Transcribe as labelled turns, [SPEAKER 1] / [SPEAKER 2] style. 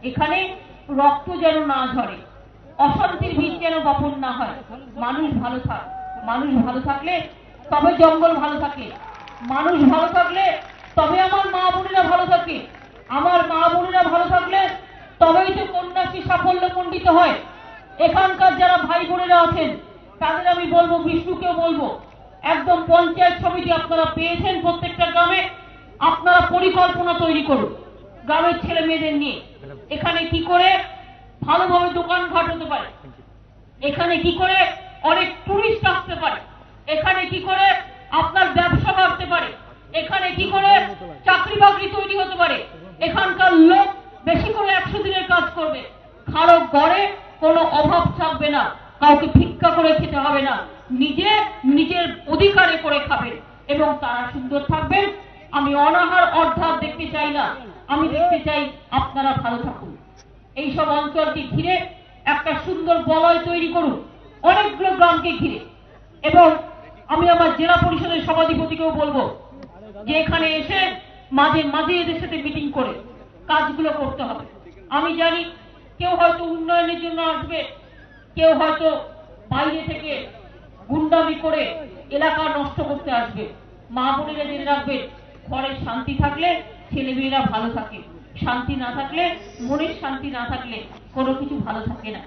[SPEAKER 1] এখানে রক্ত যেন না ঝরে, অশান্তির বীজ যেন বপন না হয়। মানুষ ভালো থাক, মানুষ ভালো থাকলে তবে জঙ্গল ভালো থাকে, মানুষ ভালো থাকলে তবে আমার মা বোনেরা ভালো থাকে, আমার মা বোনেরা ভালো থাকলে তবেই তো কন্যাশ্রী সাফল্য মণ্ডিত হয়। এখানকার যারা ভাই বোনেরা আছেন তাদের আমি বলবো, বিষ্ণুকেও বলবো, একদম পঞ্চায়েত সমিতি আপনারা পেয়েছেন প্রত্যেকটা গ্রামে, আপনারা পরিকল্পনা তৈরি করুন গ্রামের ছেলে মেয়েদের নিয়ে। এখানে কি করে ভালোভাবে দোকানঘাট হতে পারে, এখানে কি করে অনেক টুরিস্ট আসতে পারে, এখানে কি করে আপনার ব্যবসা বাড়তে পারে, এখানে কি করে চাকরি বাকরি তৈরি হতে পারে, এখানকার লোক বেশি করে 100 দিনের কাজ করবে, কারো ঘরে কোনো অভাব থাকবে না, কাউকে ভিক্ষা করে খেতে হবে না, নিজে নিজের অধিকারে করে খাবেন এবং তারা সুন্দর থাকবেন। আমি অনাহার অর্ধাৎ দেখতে চাই না, আমি দেখতে চাই আপনারা ভালো থাকুন। এইসব অঞ্চলকে ঘিরে একটা সুন্দর বলয় তৈরি করুন, অনেকগুলো গ্রামকে ঘিরে। এবং আমি আমার জেলা পরিষদের সভাধিপতিকেও বলবো যে এখানে এসে মাঝে মাঝে এদের সাথে মিটিং করে কাজগুলো করতে হবে। আমি জানি কেউ হয়তো উন্নয়নের জন্য আসবে, কেউ হয়তো বাইরে থেকে গুন্ডামি করে এলাকা নষ্ট করতে আসবে। মা বোনেরা জেনে রাখবেন, ঘরে শান্তি থাকলে ছেলেমেয়েরা ভালো থাকে, শান্তি না থাকলে, মনের শান্তি না থাকলে কোনো কিছু ভালো থাকে না।